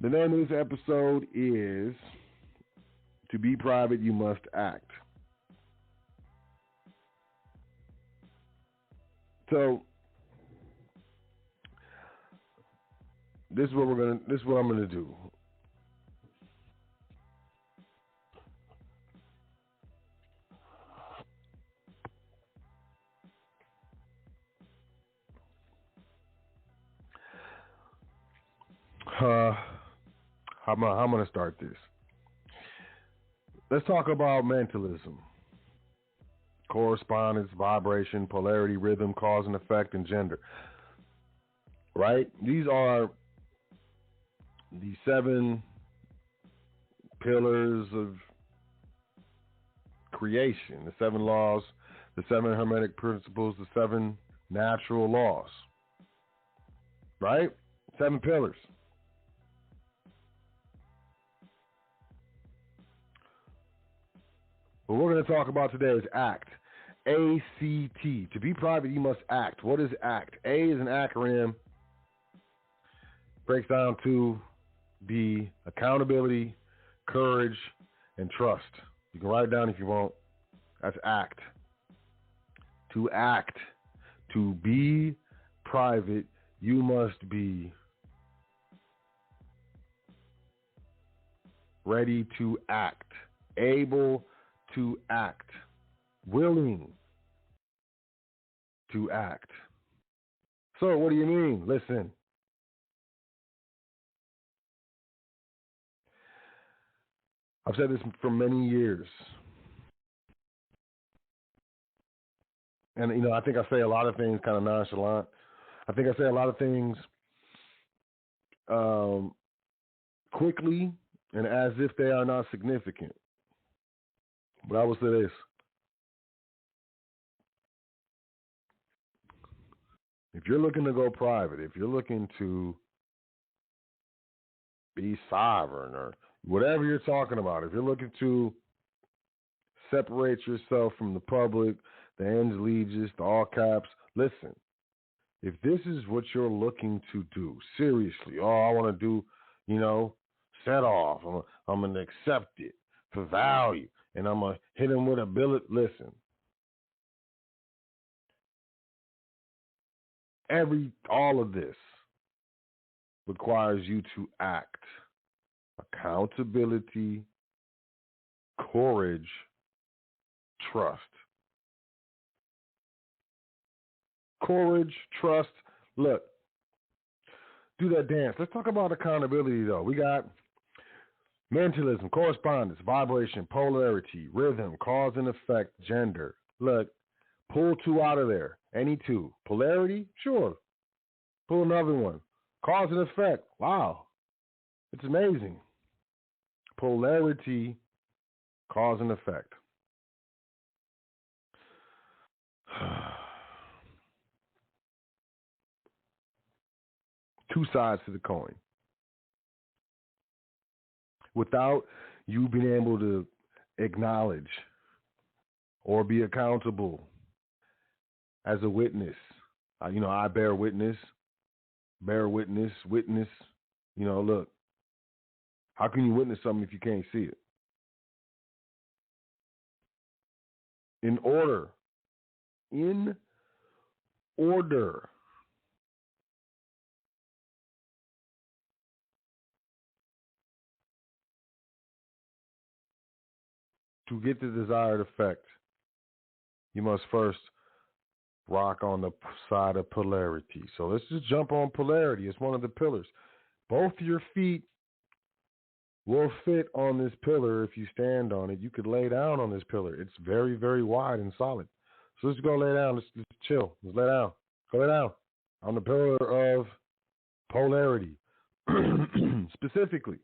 The name of this episode is To Be Private, You Must Act. So this is what I'm gonna do. I'm gonna start this. Let's talk about mentalism, correspondence, vibration, polarity, rhythm, cause and effect, and gender. Right? These are the 7 pillars of creation, the 7 laws, the 7 hermetic principles, the 7 natural laws. Right? 7 pillars. What we're going to talk about today is ACT. A-C-T. To be private, you must act. What is ACT? A is an acronym. Breaks down to be accountability, courage, and trust. You can write it down if you want. That's ACT. To act. To be private, you must be ready to act. Able to act, willing to act. So, what do you mean? Listen. I've said this for many years. And, I think I say a lot of things kind of nonchalant. I think I say a lot of things quickly and as if they are not significant. But I will say this. If you're looking to go private, if you're looking to be sovereign or whatever you're talking about, if you're looking to separate yourself from the public, the angellegis, the all caps, listen, if this is what you're looking to do, seriously, I want to do, set off, I'm going to accept it for value, and I'm going to hit him with a billet. Listen, all of this requires you to act. Accountability, courage, trust. Courage, trust. Look, do that dance. Let's talk about accountability, though. We got mentalism, correspondence, vibration, polarity, rhythm, cause and effect, gender. Look, pull 2 out of there. Any 2. Polarity? Sure. Pull another one. Cause and effect. Wow. It's amazing. Polarity, cause and effect. Two sides to the coin. Without you being able to acknowledge or be accountable as a witness, I bear witness, witness. Look, how can you witness something if you can't see it? In order to get the desired effect, you must first rock on the side of polarity. So let's just jump on polarity. It's one of the pillars. Both your feet will fit on this pillar if you stand on it. You could lay down on this pillar. It's very, very wide and solid. So let's go lay down. Let's chill. Let's lay down. Go lay down on the pillar of polarity. Specifically,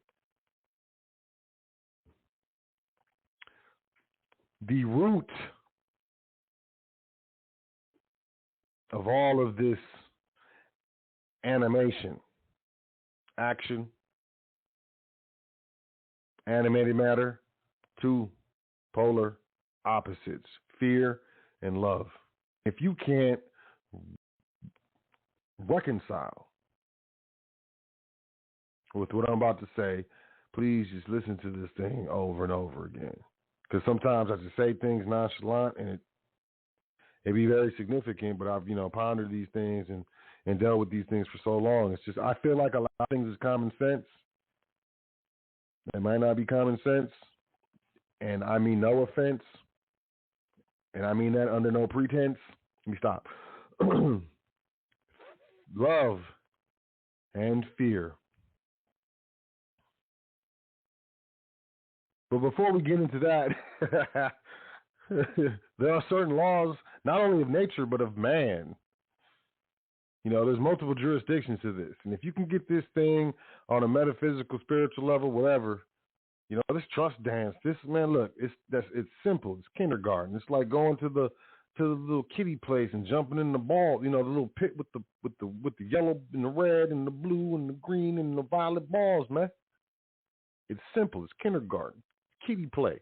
the root of all of this animation, action, animated matter, 2 polar opposites, fear and love. If you can't reconcile with what I'm about to say, please just listen to this thing over and over again. Because sometimes I just say things nonchalant and it be very significant, but I've, pondered these things and dealt with these things for so long. It's just, I feel like a lot of things is common sense. It might not be common sense. And I mean no offense. And I mean that under no pretense. Let me stop. Love and fear. But before we get into that, there are certain laws, not only of nature, but of man. There's multiple jurisdictions to this. And if you can get this thing on a metaphysical, spiritual level, whatever, this trust dance, this, man, look, it's simple. It's kindergarten. It's like going to the little kiddie place and jumping in the ball, the little pit with the yellow and the red and the blue and the green and the violet balls, man. It's simple. It's kindergarten. Kiddie play.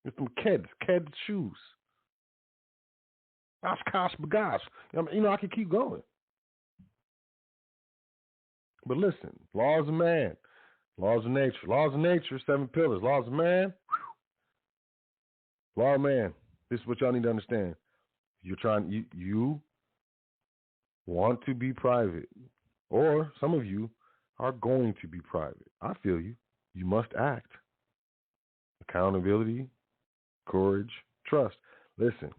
With some kids shoes. Oshkosh bagosh. I could keep going. But listen, laws of man, laws of nature. Laws of nature, 7 pillars. Laws of man, law of man. This is what y'all need to understand. You want to be private, or some of you are going to be private. I feel you. You must act. Accountability, courage, trust. Listen,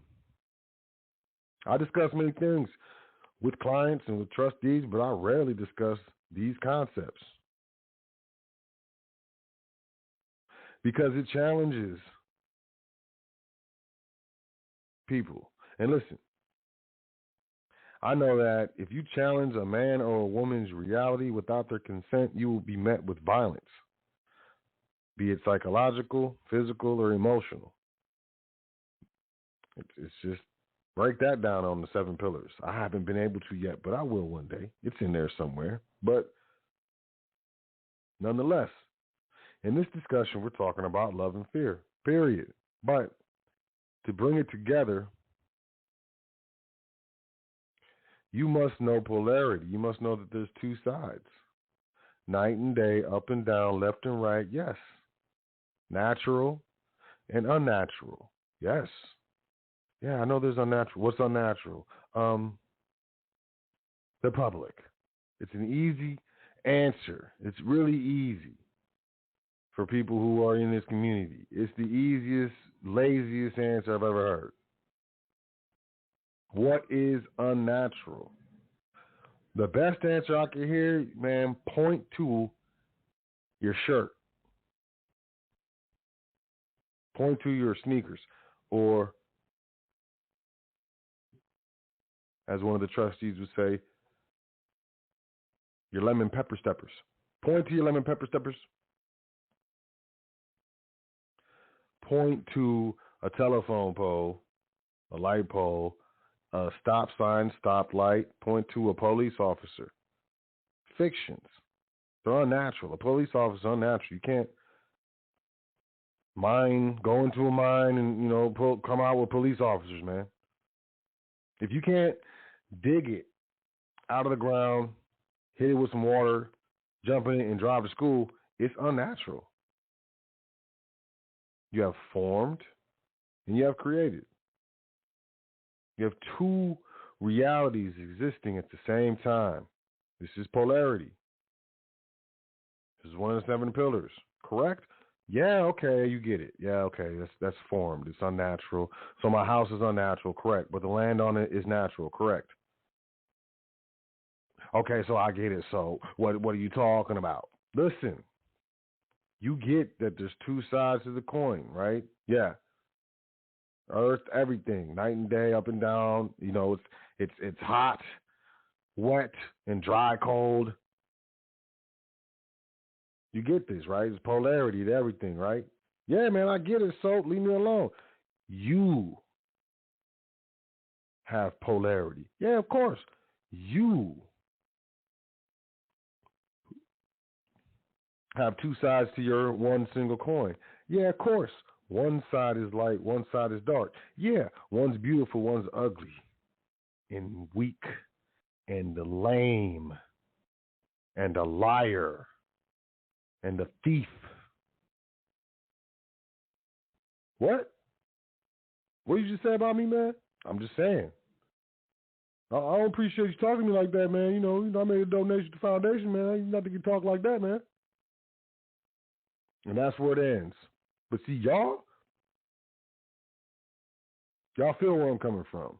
I discuss many things with clients and with trustees, but I rarely discuss these concepts because it challenges people. And listen, I know that if you challenge a man or a woman's reality without their consent, you will be met with violence, be it psychological, physical, or emotional. It's just, break that down on the 7 pillars. I haven't been able to yet, but I will one day. It's in there somewhere. But nonetheless, in this discussion, we're talking about love and fear, period. But to bring it together, you must know polarity. You must know that there's 2 sides. Night and day, up and down, left and right, yes. Natural and unnatural, yes. Yeah, I know there's unnatural. What's unnatural? The public. It's an easy answer. It's really easy for people who are in this community. It's the easiest, laziest answer I've ever heard. What is unnatural? The best answer I can hear, man, point to your shirt. Point to your sneakers. Or, as one of the trustees would say, your lemon pepper steppers. Point to your lemon pepper steppers. Point to a telephone pole, a light pole, a stop sign, stop light. Point to a police officer. Fictions. They're unnatural. A police officer is unnatural. You can't go into a mine and, come out with police officers, man. If you can't dig it out of the ground, hit it with some water, jump in it, and drive to school, it's unnatural. You have formed and you have created. You have 2 realities existing at the same time. This is polarity. This is one of the 7 pillars. Correct? Yeah, okay, you get it. Yeah, okay, that's formed. It's unnatural. So my house is unnatural, correct. But the land on it is natural, correct. Okay, so I get it. So what are you talking about? Listen, you get that there's 2 sides to the coin, right? Yeah. Earth, everything, night and day, up and down. It's hot, wet, and dry, cold. You get this, right? It's polarity to everything, right? Yeah, man, I get it, so leave me alone. You have polarity. Yeah, of course. You have 2 sides to your one single coin. Yeah, of course. One side is light, one side is dark. Yeah, one's beautiful, one's ugly and weak and lame and a liar. and the thief. What? What did you just say about me, man? I'm just saying. I don't appreciate you talking to me like that, man. You know, I made a donation to the foundation, man. I ain't nothing to talk like that, man. And that's where it ends. But see, y'all feel where I'm coming from.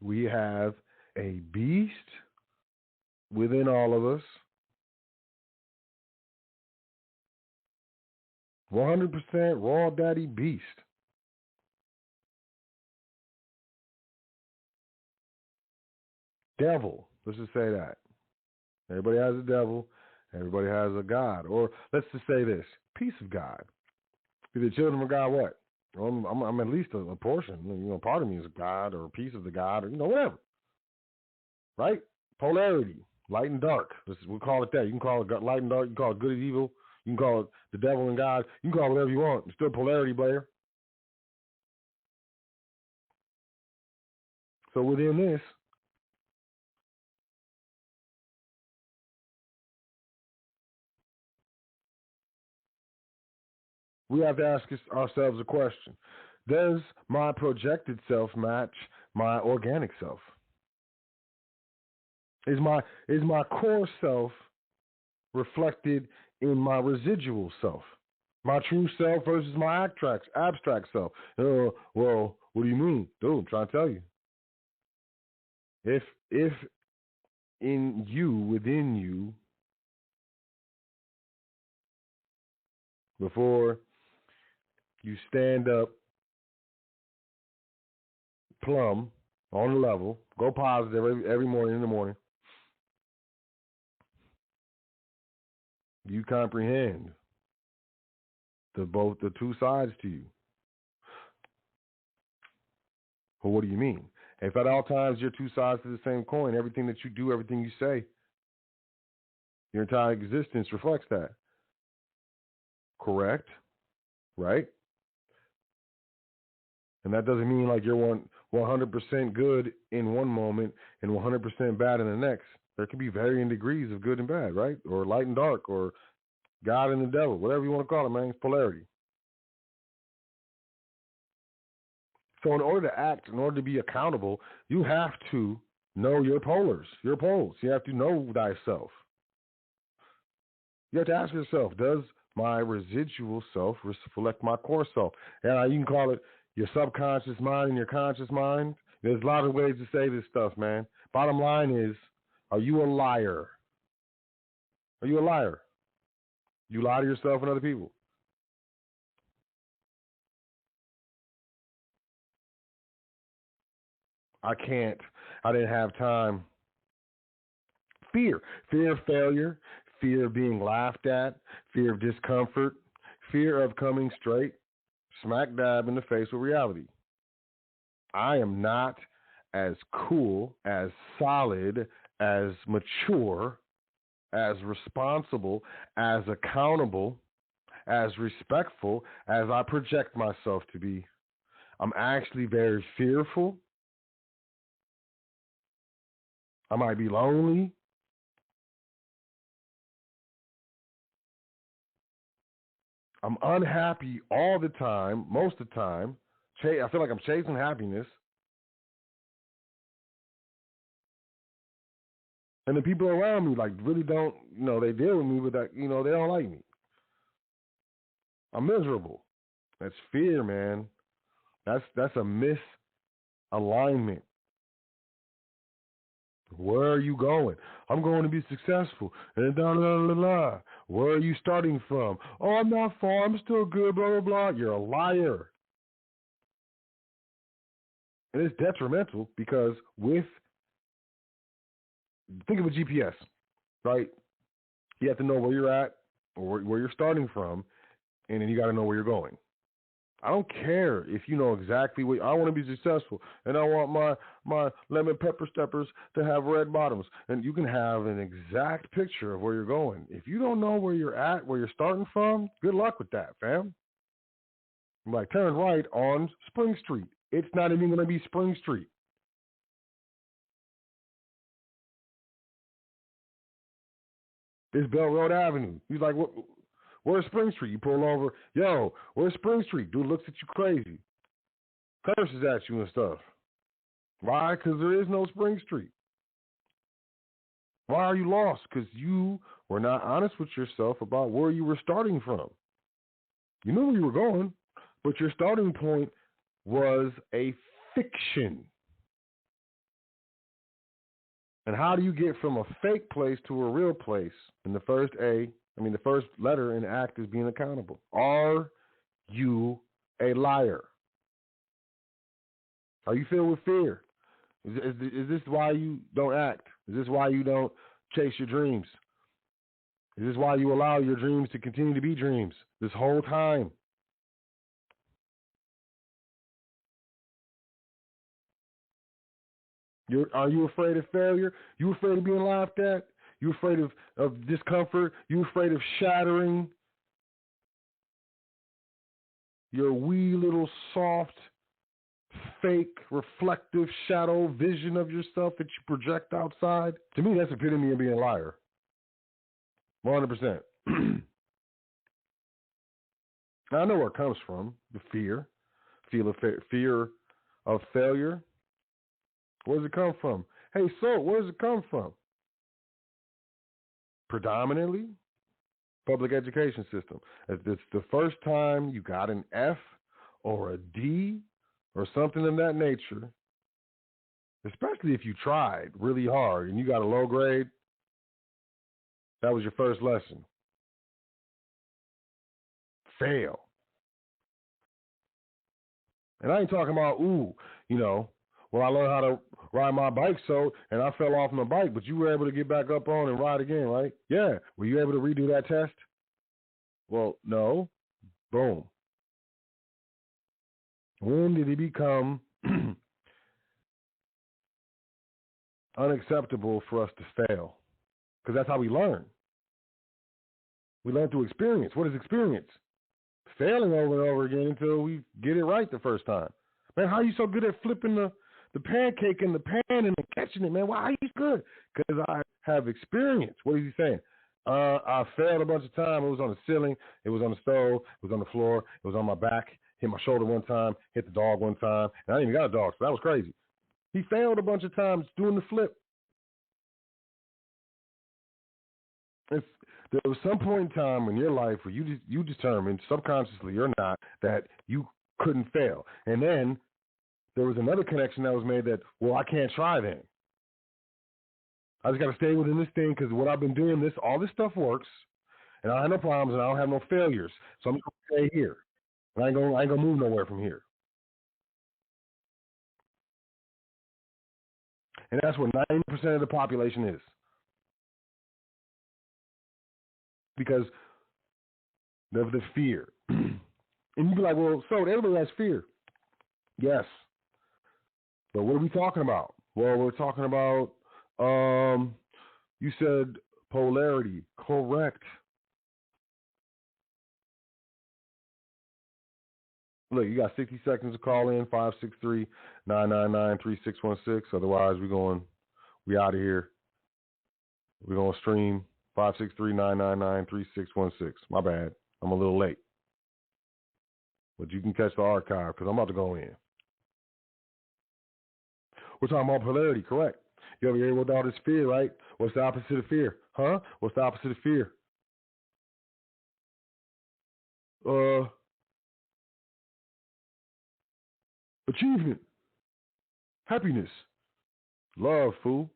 We have a beast within all of us. 100% raw daddy beast. Devil. Let's just say that. Everybody has a devil. Everybody has a God. Or let's just say this. Piece of God. Be the children of God what? Well, I'm at least a portion. You know, part of me is God or a piece of the God or, you know, whatever. Right? Polarity. Light and dark. We'll call it that. You can call it light and dark. You can call it good and evil. You can call it the devil and God. You can call it whatever you want. It's still polarity, Blair. So within this, we have to ask ourselves a question. Does my projected self match my organic self? Is my core self reflected in my residual self? My true self versus my abstract self. Well, what do you mean? Dude, I'm trying to tell you. If in you, within you, before you stand up plumb on the level, go positive every morning in the morning, you comprehend the two sides to you. Well, what do you mean? If at all times you're two sides to the same coin, everything that you do, everything you say, your entire existence reflects that. Correct? Right? And that doesn't mean like you're 100% good in one moment and 100% bad in the next. There can be varying degrees of good and bad, right? Or light and dark, or God and the devil, whatever you want to call it, man. It's polarity. So in order to act, in order to be accountable, you have to know your poles. You have to know thyself. You have to ask yourself, does my residual self reflect my core self? And you can call it your subconscious mind and your conscious mind. There's a lot of ways to say this stuff, man. Bottom line is, are you a liar? Are you a liar? You lie to yourself and other people. I didn't have time. Fear of failure, fear of being laughed at, fear of discomfort, fear of coming straight, smack dab in the face with reality. I am not as cool, as solid, as mature, as responsible, as accountable, as respectful as I project myself to be. I'm actually very fearful. I might be lonely. I'm unhappy all the time, most of the time. I feel like I'm chasing happiness. And the people around me, like, really don't, they deal with me, but that, they don't like me. I'm miserable. That's fear, man. That's a misalignment. Where are you going? I'm going to be successful. And blah, blah, blah, blah. Where are you starting from? Oh, I'm not far. I'm still good, blah, blah, blah. You're a liar. And it's detrimental because think of a GPS, right? You have to know where you're at or where you're starting from, and then you got to know where you're going. I don't care if you know exactly what I want to be successful, and I want my lemon pepper steppers to have red bottoms, and you can have an exact picture of where you're going. If you don't know where you're at, where you're starting from, good luck with that, fam. I'm like, turn right on Spring Street. It's not even going to be Spring Street. It's Bell Road Avenue. He's like, what? Where's Spring Street? You pull over, yo, where's Spring Street? Dude looks at you crazy, curses at you and stuff. Why? Because there is no Spring Street. Why are you lost? Because you were not honest with yourself about where you were starting from. You knew where you were going, but your starting point was a fiction. And how do you get from a fake place to a real place? And the first letter in ACT is being accountable. Are you a liar? Are you filled with fear? Is this why you don't act? Is this why you don't chase your dreams? Is this why you allow your dreams to continue to be dreams this whole time? Are you afraid of failure? You afraid of being laughed at? You afraid of discomfort? You afraid of shattering your wee little soft, fake, reflective shadow vision of yourself that you project outside? To me, that's the epitome of being a liar. 100%. I know where it comes from, the fear of failure. Where does it come from? Hey, so where does it come from? Predominantly, public education system. It's the first time you got an F or a D or something of that nature, especially if you tried really hard and you got a low grade, that was your first lesson. Fail. And I ain't talking about, well, I learned how to ride my bike, and I fell off my bike, but you were able to get back up on and ride again, right? Yeah. Were you able to redo that test? Well, no. Boom. When did it become unacceptable for us to fail? Because that's how we learn. We learn through experience. What is experience? Failing over and over again until we get it right the first time. Man, how are you so good at flipping the pancake in the pan and catching it, man? Why are you good? Because I have experience. What is he saying? I failed a bunch of times. It was on the ceiling. It was on the stove. It was on the floor. It was on my back. Hit my shoulder one time. Hit the dog one time. And I didn't even got a dog, so that was crazy. He failed a bunch of times doing the flip. There was some point in time in your life where you determined, subconsciously or not, that you couldn't fail. And then there was another connection that was made that, well, I can't try then. I just got to stay within this thing because what I've been doing, all this stuff works, and I have no problems and I don't have no failures. So I'm going to stay here. And I ain't going to move nowhere from here. And that's what 90% of the population is. Because of the fear. And you'd be like, well, so everybody has fear. Yes. But what are we talking about? Well, we're talking about, you said polarity. Correct. Look, you got 60 seconds to call in, 563-999-3616. Otherwise, we out of here. We're going to stream 563-999-3616. My bad. I'm a little late. But you can catch the archive because I'm about to go in. We're talking about polarity, correct? You ever hear what all this fear, right? What's the opposite of fear? Huh? What's the opposite of fear? Achievement. Happiness. Love, fool.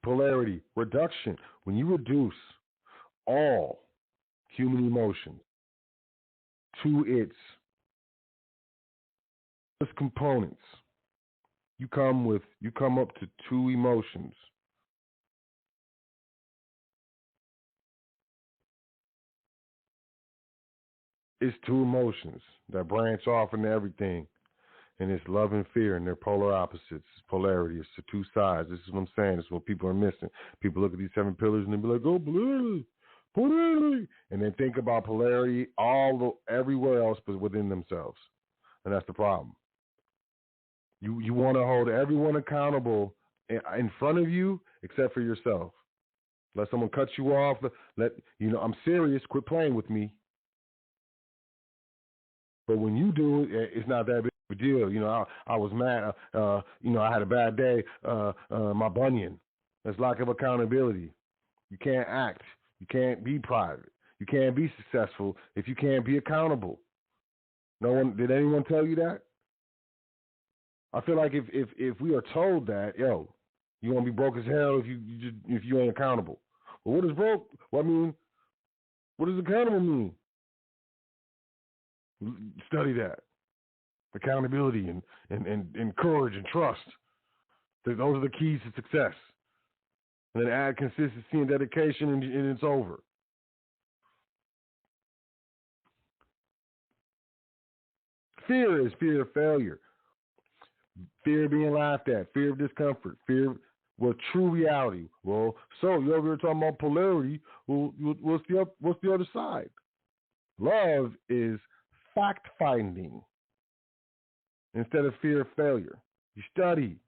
Polarity. Reduction. When you reduce all human emotions to its components, you come up to two emotions. It's two emotions that branch off into everything. And it's love and fear, and they're polar opposites. It's polarity. It's the two sides. This is what I'm saying. This is what people are missing. People look at these 7 pillars and they be like, oh, polarity. And they think about polarity everywhere else but within themselves. And that's the problem. You want to hold everyone accountable in front of you except for yourself. Let someone cut you off. I'm serious. Quit playing with me. But when you do it, it's not that big of a deal. I was mad. I had a bad day. My bunion. That's lack of accountability. You can't act. You can't be private. You can't be successful if you can't be accountable. Did anyone tell you that? I feel like if we are told that, you're gonna be broke as hell if you ain't accountable. Well, what is broke? Well, I mean, what does accountable mean? Study that. Accountability and courage and trust. Those are the keys to success. And then add consistency and dedication, and it's over. Fear is fear of failure. Fear of being laughed at. Fear of discomfort. Fear of true reality. Well, so you're over here talking about polarity. Well, what's the other side? Love is fact-finding instead of fear of failure. You study.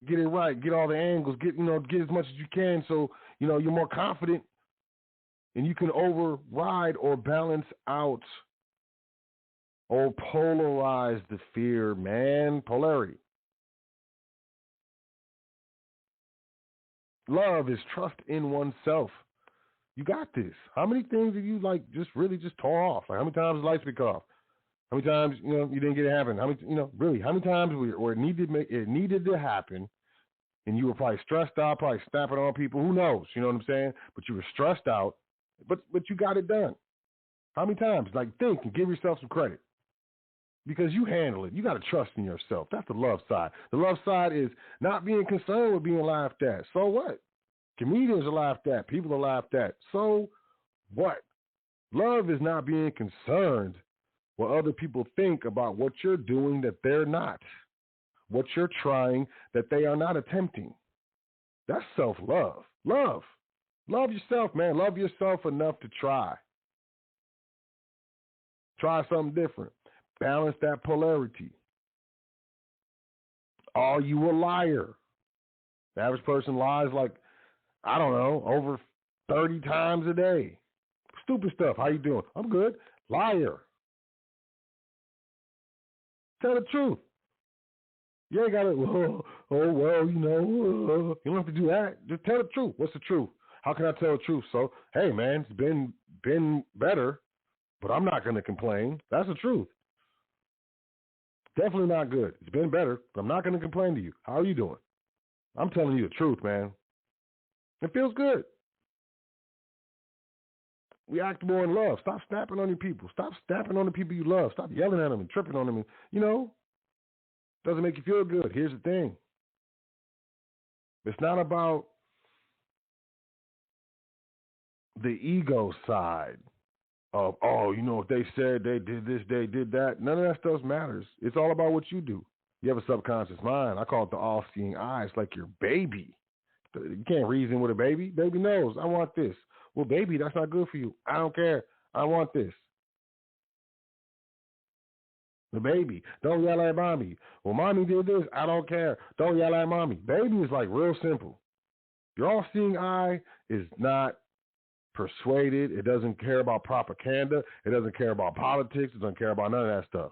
Get it right. Get all the angles. Get as much as you can so, you're more confident and you can override or balance out or polarize the fear, man. Polarity. Love is trust in oneself. You got this. How many things have you just tore off? Like how many times the lights been cut off? How many times you didn't get it happen? How many times where it needed to happen, and you were probably stressed out, probably snapping on people. Who knows? You know what I'm saying? But you were stressed out, but you got it done. How many times? Think and give yourself some credit because you handle it. You got to trust in yourself. That's the love side. The love side is not being concerned with being laughed at. So what? Comedians are laughed at. People are laughed at. So what? Love is not being concerned what other people think about what you're doing that they're not, what you're trying that they are not attempting. That's self-love. Love yourself, man. Love yourself enough to try. Try something different. Balance that polarity. Are you a liar? The average person lies over 30 times a day. Stupid stuff. How you doing? I'm good. Liar. Tell the truth. You ain't got to, you don't have to do that. Just tell the truth. What's the truth? How can I tell the truth? So, hey, man, it's been better, but I'm not going to complain. That's the truth. Definitely not good. It's been better, but I'm not going to complain to you. How are you doing? I'm telling you the truth, man. It feels good. We act more in love. Stop snapping on your people. Stop snapping on the people you love. Stop yelling at them and tripping on them. And, doesn't make you feel good. Here's the thing. It's not about the ego side of, if they said they did this, they did that. None of that stuff matters. It's all about what you do. You have a subconscious mind. I call it the all-seeing eye. It's like your baby. You can't reason with a baby. Baby knows, I want this. Well, baby, that's not good for you. I don't care. I want this. The baby, don't yell at mommy. Well, mommy did this. I don't care. Don't yell at mommy. Baby is real simple. Your all-seeing eye is not persuaded. It doesn't care about propaganda. It doesn't care about politics. It doesn't care about none of that stuff.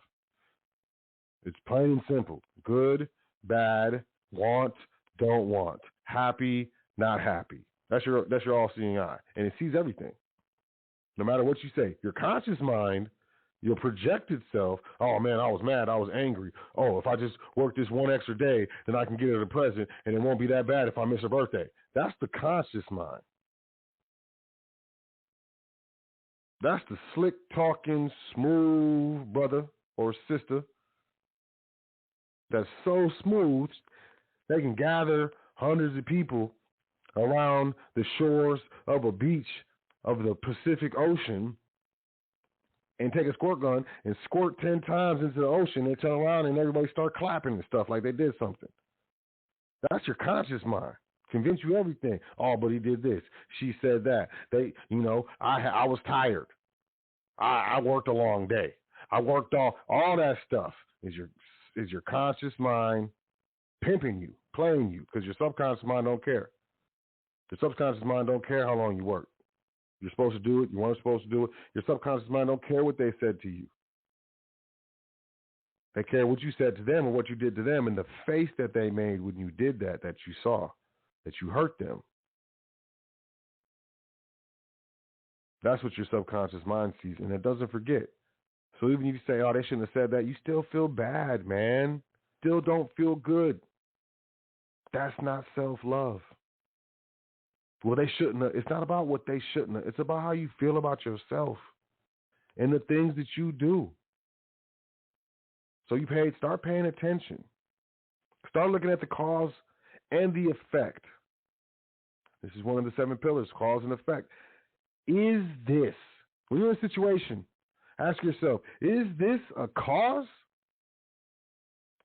It's plain and simple. Good, bad, want, don't want. Happy, not happy. That's your all-seeing eye. And it sees everything. No matter what you say. Your conscious mind, your projected self, oh man, I was mad, I was angry. Oh, if I just work this one extra day, then I can get her a present and it won't be that bad if I miss her birthday. That's the conscious mind. That's the slick talking, smooth brother or sister that's so smooth they can gather hundreds of people around the shores of a beach of the Pacific Ocean and take a squirt gun and squirt 10 times into the ocean and turn around and everybody start clapping and stuff like they did something. That's your conscious mind. Convince you everything. Oh, but he did this. She said that. I was tired. I worked a long day. I worked all that stuff is your conscious mind pimping you, playing you, because your subconscious mind don't care. Your subconscious mind don't care how long you work. You're supposed to do it. You weren't supposed to do it. Your subconscious mind don't care what they said to you. They care what you said to them or what you did to them and the face that they made when you did that you saw, that you hurt them. That's what your subconscious mind sees, and it doesn't forget. So even if you say, oh, they shouldn't have said that, you still feel bad, man. Still don't feel good. That's not self-love. Well, they shouldn't have. It's not about what they shouldn't have. It's about how you feel about yourself and the things that you do. So start paying attention. Start looking at the cause and the effect. This is one of the 7 pillars, cause and effect. Is this, when you're in a situation, ask yourself, is this a cause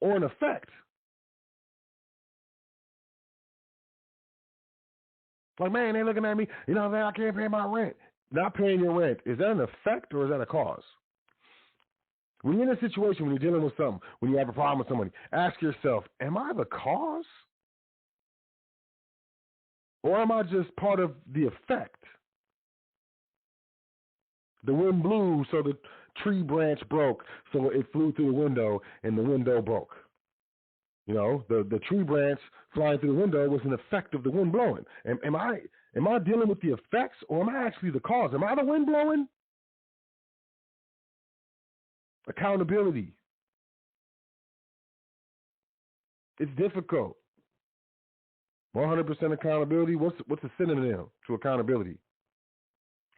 or an effect? Like, man, they're looking at me, I can't pay my rent. Not paying your rent, is that an effect or is that a cause? When you're in a situation, when you're dealing with something, when you have a problem with somebody, ask yourself, am I the cause? Or am I just part of the effect? The wind blew, so the tree branch broke, so it flew through the window, and the window broke. The tree branch flying through the window was an effect of the wind blowing. Am I dealing with the effects, or am I actually the cause? Am I the wind blowing? Accountability. It's difficult. 100% accountability. What's a synonym to accountability?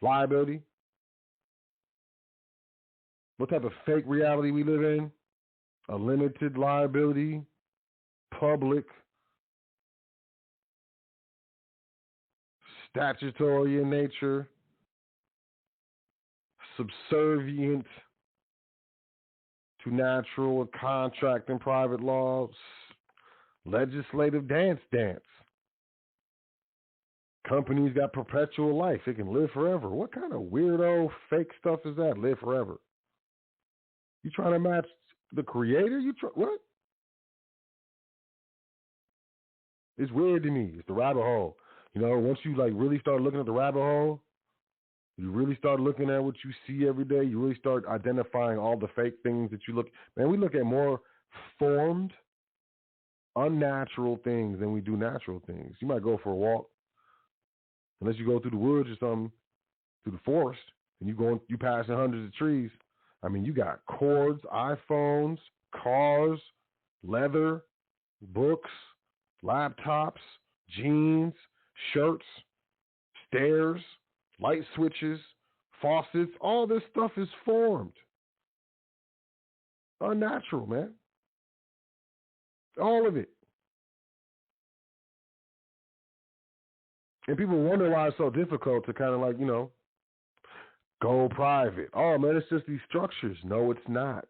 Liability. What type of fake reality we live in? A limited liability, public, statutory in nature, subservient to natural contract and private laws, legislative dance. Companies got perpetual life. It can live forever. What kind of weirdo fake stuff is that? Live forever. You trying to match the creator? What? It's weird to me. It's the rabbit hole. Once you really start looking at the rabbit hole, you really start looking at what you see every day. You really start identifying all the fake things that you look. Man, we look at more formed, unnatural things than we do natural things. You might go for a walk, unless you go through the woods or something, through the forest, and you passing hundreds of trees. I mean, you got cords, iPhones, cars, leather, books, laptops, jeans, shirts, stairs, light switches, faucets. All this stuff is formed. Unnatural, man. All of it. And people wonder why it's so difficult to kind of go private. Oh, man, it's just these structures. No, it's not.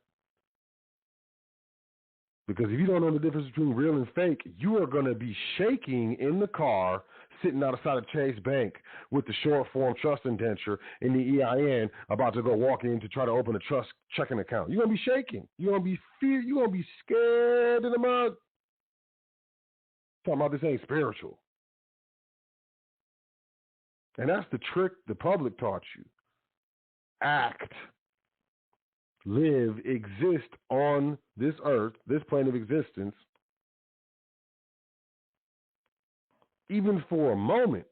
Because if you don't know the difference between real and fake, you are going to be shaking in the car sitting outside of Chase Bank with the short form trust indenture in the EIN about to go walk in to try to open a trust checking account. You're going to be shaking. You're going to be scared in the mud. Talking about this ain't spiritual. And that's the trick the public taught you. Act, live, exist on this earth, this plane of existence, even for a moment.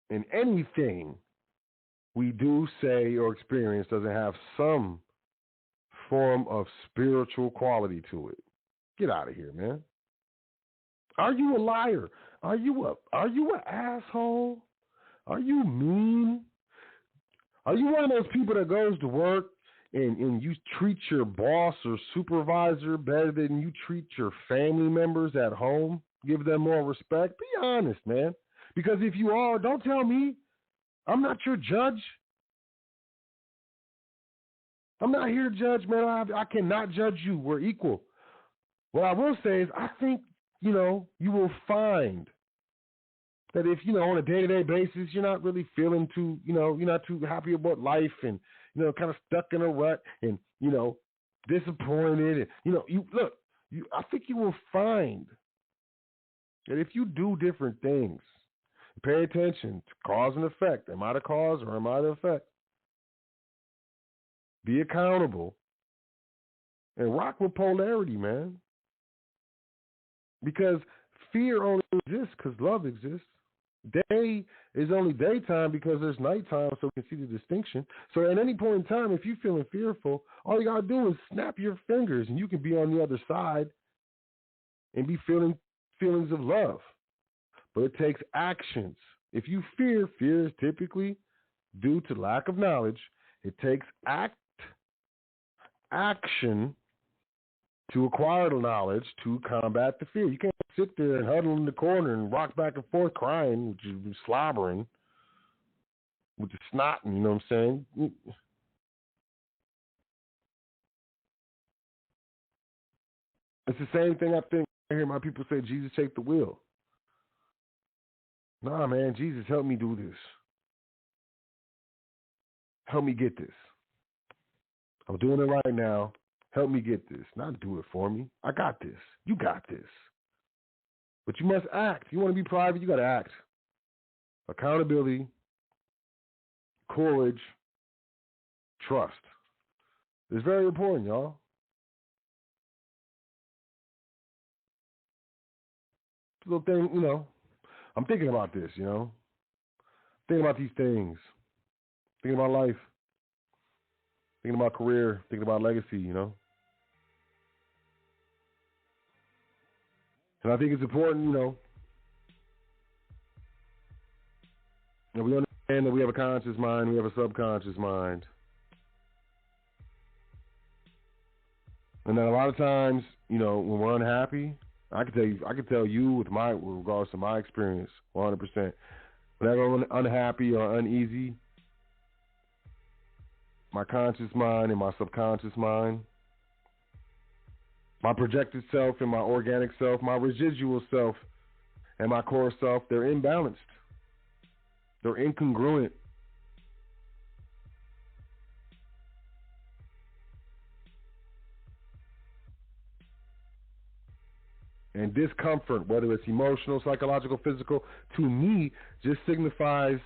And anything we do, say, or experience doesn't have some form of spiritual quality to it. Get out of here, man. Are you a liar? Are you an asshole? Are you mean? Are you one of those people that goes to work and you treat your boss or supervisor better than you treat your family members at home? Give them more respect? Be honest, man. Because if you are, don't tell me. I'm not your judge. I'm not here to judge, man. I cannot judge you. We're equal. What I will say is I think, you will find that if, on a day-to-day basis, you're not really feeling too, you're not too happy about life and, kind of stuck in a rut and, disappointed. And, you look. I think you will find that if you do different things, pay attention to cause and effect. Am I the cause or am I the effect? Be accountable and rock with polarity, man. Because fear only exists because love exists. Day is only daytime because there's nighttime, so we can see the distinction. So at any point in time, if you're feeling fearful, all you got to do is snap your fingers and you can be on the other side and be feeling feelings of love. But it takes actions. If you fear is typically due to lack of knowledge. It takes action to acquire the knowledge to combat the fear. You can't sit there and huddle in the corner and rock back and forth crying, which is slobbering with the snotting, you know what I'm saying? It's the same thing I think I hear my people say, Jesus, take the wheel. Nah, man, Jesus, help me do this. Help me get this. I'm doing it right now. Help me get this. Not do it for me. I got this. You got this. But you must act. If you want to be private, you got to act. Accountability, courage, trust. It's very important, y'all. Little thing, I'm thinking about this, thinking about these things, thinking about life, thinking about career, thinking about legacy, And I think it's important, that we understand that we have a conscious mind, we have a subconscious mind. And that a lot of times, when we're unhappy, I can tell you with regards to my experience, 100%. Whenever I'm unhappy or uneasy, my conscious mind and my subconscious mind, my projected self and my organic self, my residual self and my core self, they're imbalanced. They're incongruent. And discomfort, whether it's emotional, psychological, physical, to me just signifies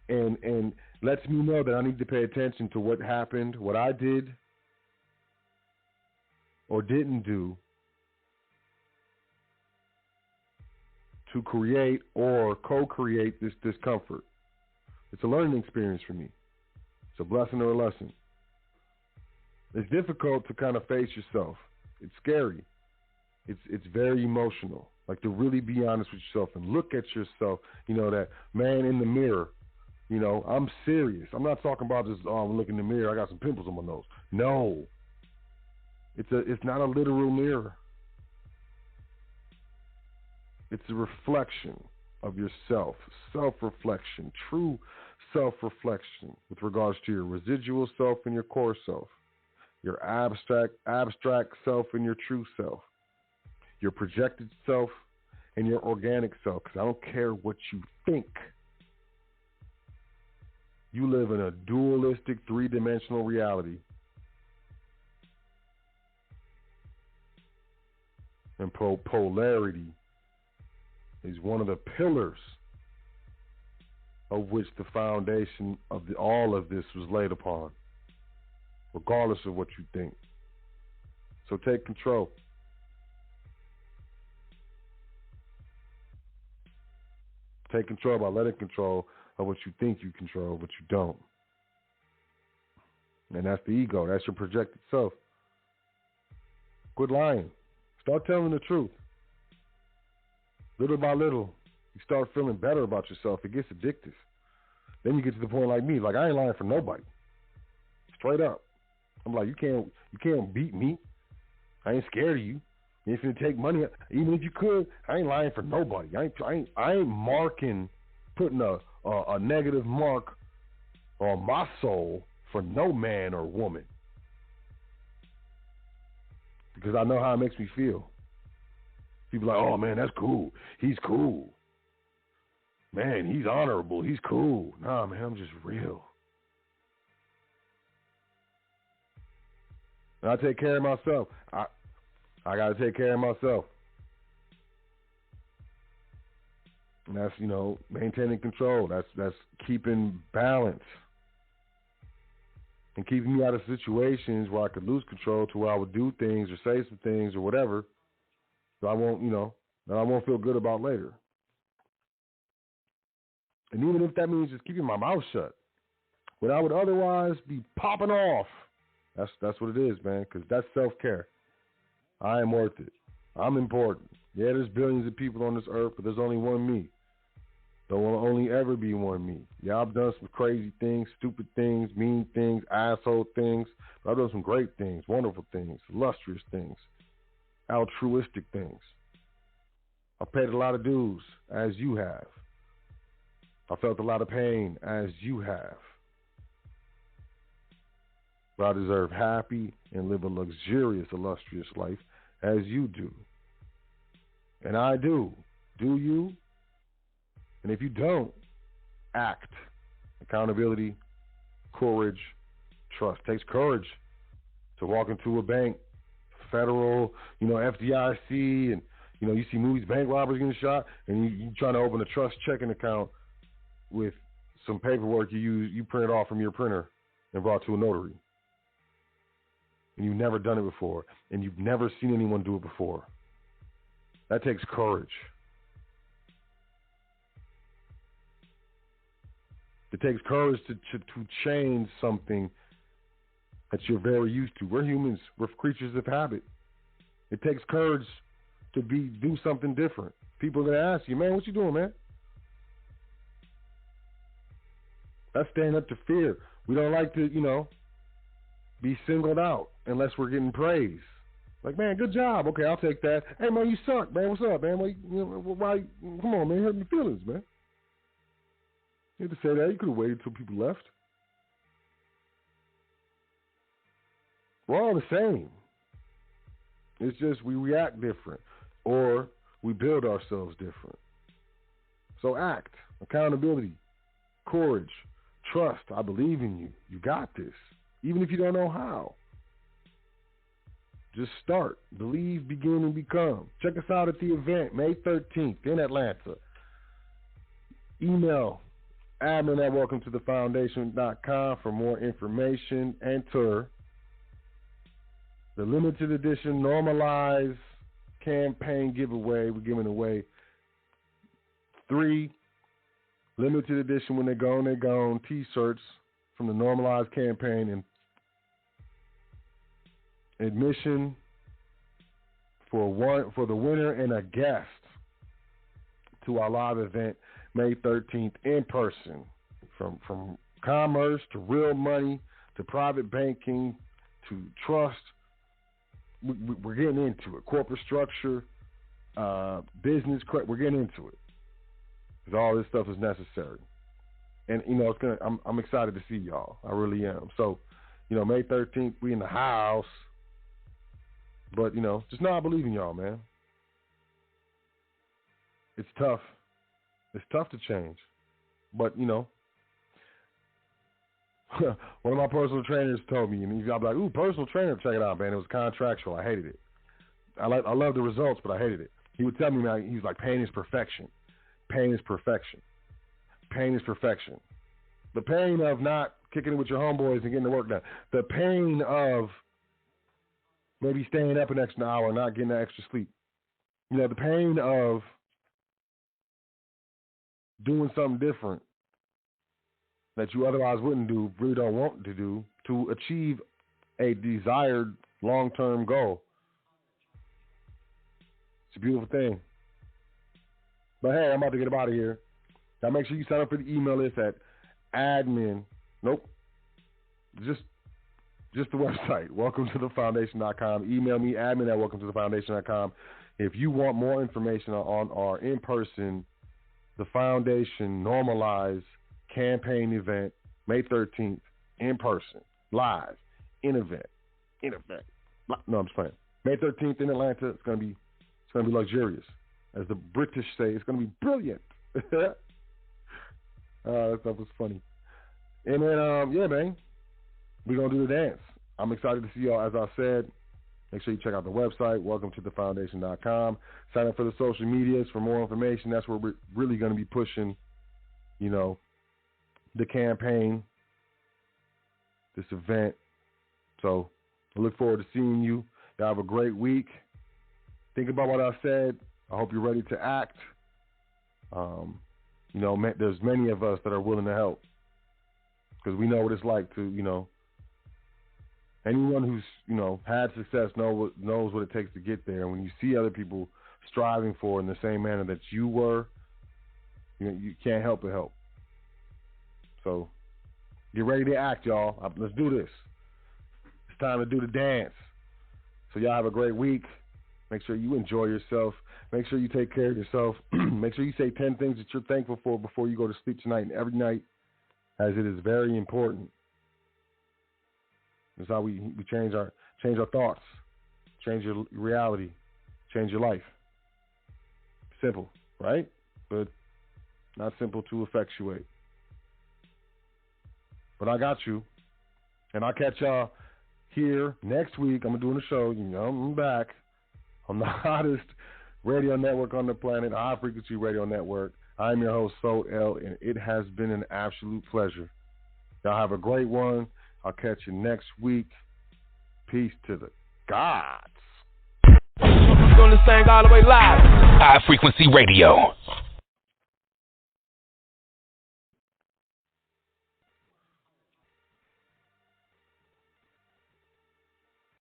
and lets me know that I need to pay attention to what happened, what I did or didn't do to create or co-create this discomfort. It's a learning experience for me. It's a blessing or a lesson. It's difficult to kind of face yourself. It's scary. It's very emotional. Like to really be honest with yourself and look at yourself, that man in the mirror. I'm serious. I'm not talking about just, I'm looking in the mirror, I got some pimples on my nose. No. It's not a literal mirror. It's a reflection of yourself, self-reflection, true self-reflection with regards to your residual self and your core self, your abstract self and your true self, your projected self and your organic self, because I don't care what you think. You live in a dualistic, three-dimensional reality. And polarity is one of the pillars of which the foundation of all of this was laid upon, regardless of what you think. So take control. Take control by letting control of what you think you control, but you don't. And that's the ego. That's your projected self. Quit lying. Start telling the truth. Little by little, you start feeling better about yourself. It gets addictive. Then you get to the point like me, like I ain't lying for nobody. Straight up. I'm like, you can't beat me. I ain't scared of you. If you take money, even if you could, I ain't lying for nobody. I ain't marking, putting a negative mark on my soul for no man or woman. Because I know how it makes me feel. People are like, oh man, that's cool. He's cool. Man, he's honorable. He's cool. Nah, man, I'm just real. And I take care of myself. I got to take care of myself. And that's, maintaining control. That's keeping balance. And keeping me out of situations where I could lose control to where I would do things or say some things or whatever that I won't, that I won't feel good about later. And even if that means just keeping my mouth shut, when I would otherwise be popping off, that's what it is, man, because that's self-care. I am worth it. I'm important. Yeah, there's billions of people on this earth, but there's only one me. There will only ever be one me. Yeah, I've done some crazy things, stupid things, mean things, asshole things. But I've done some great things, wonderful things, illustrious things, altruistic things. I've paid a lot of dues, as you have. I felt a lot of pain, as you have. But I deserve happy and live a luxurious, illustrious life, as you do. And I do. Do you? And if you don't, act. Accountability, courage, trust. It takes courage to walk into a bank, federal, FDIC, and, you see movies, bank robbers getting shot, and you trying to open a trust checking account with some paperwork you printed off from your printer and brought to a notary. And you've never done it before, and you've never seen anyone do it before. That takes courage. It takes courage to change something that you're very used to. We're humans. We're creatures of habit. It takes courage to do something different. People are going to ask you, man, what you doing, man? That's standing up to fear. We don't like to, be singled out unless we're getting praise. Like, man, good job. Okay, I'll take that. Hey, man, you suck, man. What's up, man? Why? Come on, man. You hurt my feelings, man. You had to say that. You could have waited until people left. We're all the same. It's just we react different or we build ourselves different. So act, accountability, courage, trust. I believe in you. You got this. Even if you don't know how. Just start. Believe, begin, and become. Check us out at the event, May 13th in Atlanta. Email admin@welcometothefoundation.com for more information. Enter the limited edition normalized campaign giveaway. We're giving away 3 limited edition when they're gone t-shirts from the normalized campaign, and admission for the winner and a guest to our live event May 13th in person. From commerce to real money to private banking to trust, we're getting into it. Corporate structure, business, we're getting into it because all this stuff is necessary. And it's gonna. I'm excited to see y'all. I really am. So, May 13th, we in the house. But just know I believe in y'all, man. It's tough. It's tough to change. But one of my personal trainers told me, and he's like, "Ooh, personal trainer, check it out, man. It was contractual. I hated it. I love the results, but I hated it." He would tell me, man, he's like, "Pain is perfection. Pain is perfection. Pain is perfection. The pain of not kicking it with your homeboys and getting the work done. The pain of maybe staying up an extra hour and not getting that extra sleep. The pain of doing something different that you otherwise wouldn't do, really don't want to do, to achieve a desired long-term goal. It's a beautiful thing. But hey, I'm about to get up out of here. Now make sure you sign up for the email list at admin. Nope. Just the website, welcometothefoundation.com. Email me, admin@welcometothefoundation.com. If you want more information on our in-person, the Foundation Normalized campaign event, May 13th, in person, live, in event. No, I'm just playing. May 13th in Atlanta. It's gonna be luxurious, as the British say. It's gonna be brilliant. That stuff was funny. And then, yeah, man, we're gonna do the dance. I'm excited to see y'all. As I said, make sure you check out the website, welcometothefoundation.com. Sign up for the social medias for more information. That's where we're really going to be pushing, the campaign, this event. So I look forward to seeing you. Y'all have a great week. Think about what I said. I hope you're ready to act. There's many of us that are willing to help because we know what it's like to, anyone who's, had success knows what it takes to get there. And when you see other people striving for in the same manner that you were, you can't help but help. So get ready to act, y'all. Let's do this. It's time to do the dance. So y'all have a great week. Make sure you enjoy yourself. Make sure you take care of yourself. Make sure you say 10 things that you're thankful for before you go to sleep tonight and every night, as it is very important. That's how we change our thoughts, change your reality, change your life. Simple, right? But not simple to effectuate. But I got you. And I'll catch y'all here next week. I'm doing a show. I'm back on the hottest radio network on the planet, High Frequency Radio Network. I'm your host, Sot L, and it has been an absolute pleasure. Y'all have a great one. I'll catch you next week. Peace to the gods. Doing this thing all the way live. High Frequency Radio.